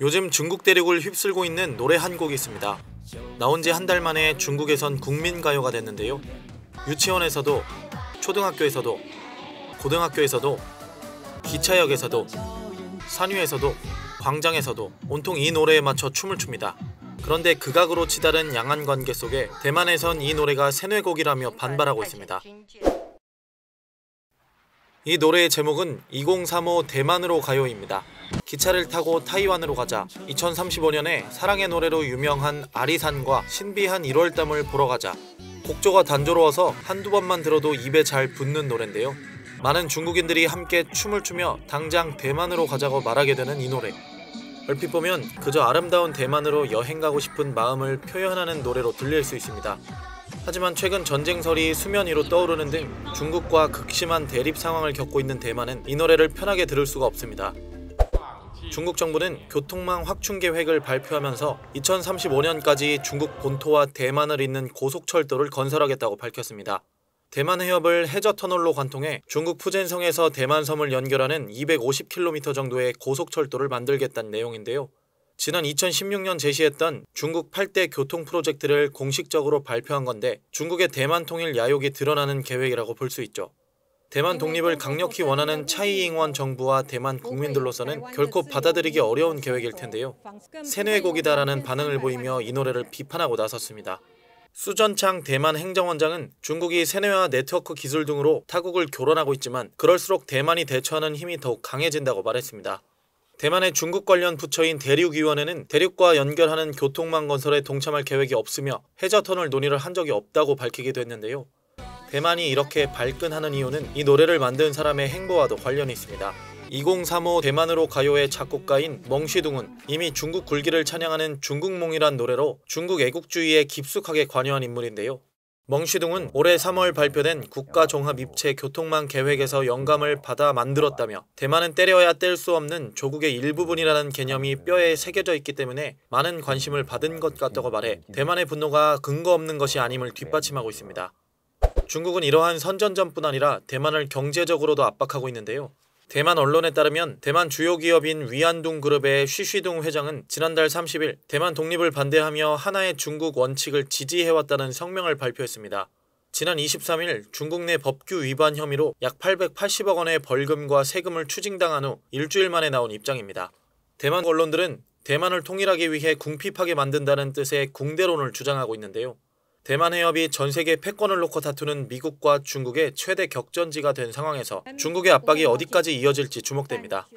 요즘 중국 대륙을 휩쓸고 있는 노래 한 곡이 있습니다. 나온 지 한 달 만에 중국에선 국민가요가 됐는데요. 유치원에서도, 초등학교에서도, 고등학교에서도, 기차역에서도, 산위에서도, 광장에서도 온통 이 노래에 맞춰 춤을 춥니다. 그런데 극악으로 치달은 양안 관계 속에 대만에선 이 노래가 세뇌곡이라며 반발하고 있습니다. 이 노래의 제목은 2035 대만으로 가요입니다. 기차를 타고 타이완으로 가자. 2035년에 사랑의 노래로 유명한 아리산과 신비한 1월담을 보러 가자. 곡조가 단조로워서 한두 번만 들어도 입에 잘 붙는 노래인데요. 많은 중국인들이 함께 춤을 추며 당장 대만으로 가자고 말하게 되는 이 노래. 얼핏 보면 그저 아름다운 대만으로 여행 가고 싶은 마음을 표현하는 노래로 들릴 수 있습니다. 하지만 최근 전쟁설이 수면 위로 떠오르는 등 중국과 극심한 대립 상황을 겪고 있는 대만은 이 노래를 편하게 들을 수가 없습니다. 중국 정부는 교통망 확충 계획을 발표하면서 2035년까지 중국 본토와 대만을 잇는 고속철도를 건설하겠다고 밝혔습니다. 대만 해협을 해저터널로 관통해 중국 푸젠성에서 대만섬을 연결하는 250km 정도의 고속철도를 만들겠다는 내용인데요. 지난 2016년 제시했던 중국 8대 교통 프로젝트를 공식적으로 발표한 건데 중국의 대만 통일 야욕이 드러나는 계획이라고 볼 수 있죠. 대만 독립을 강력히 원하는 차이잉원 정부와 대만 국민들로서는 결코 받아들이기 어려운 계획일 텐데요. 세뇌곡이다라는 반응을 보이며 이 노래를 비판하고 나섰습니다. 수전창 대만 행정원장은 중국이 세뇌와 네트워크 기술 등으로 타국을 교란하고 있지만 그럴수록 대만이 대처하는 힘이 더욱 강해진다고 말했습니다. 대만의 중국 관련 부처인 대륙위원회는 대륙과 연결하는 교통망 건설에 동참할 계획이 없으며 해저터널 논의를 한 적이 없다고 밝히기도 했는데요. 대만이 이렇게 발끈하는 이유는 이 노래를 만든 사람의 행보와도 관련이 있습니다. 2035 대만으로 가요의 작곡가인 멍시둥은 이미 중국 굴기를 찬양하는 중국몽이란 노래로 중국 애국주의에 깊숙하게 관여한 인물인데요. 멍시둥은 올해 3월 발표된 국가종합입체 교통망 계획에서 영감을 받아 만들었다며 대만은 때려야 뗄 수 없는 조국의 일부분이라는 개념이 뼈에 새겨져 있기 때문에 많은 관심을 받은 것 같다고 말해 대만의 분노가 근거 없는 것이 아님을 뒷받침하고 있습니다. 중국은 이러한 선전전뿐 아니라 대만을 경제적으로도 압박하고 있는데요. 대만 언론에 따르면 대만 주요 기업인 위안둥 그룹의 쉬쉬둥 회장은 지난달 30일 대만 독립을 반대하며 하나의 중국 원칙을 지지해왔다는 성명을 발표했습니다. 지난 23일 중국 내 법규 위반 혐의로 약 880억 원의 벌금과 세금을 추징당한 후 일주일 만에 나온 입장입니다. 대만 언론들은 대만을 통일하기 위해 궁핍하게 만든다는 뜻의 궁대론을 주장하고 있는데요. 대만 해협이 전세계 패권을 놓고 다투는 미국과 중국의 최대 격전지가 된 상황에서 중국의 압박이 어디까지 이어질지 주목됩니다.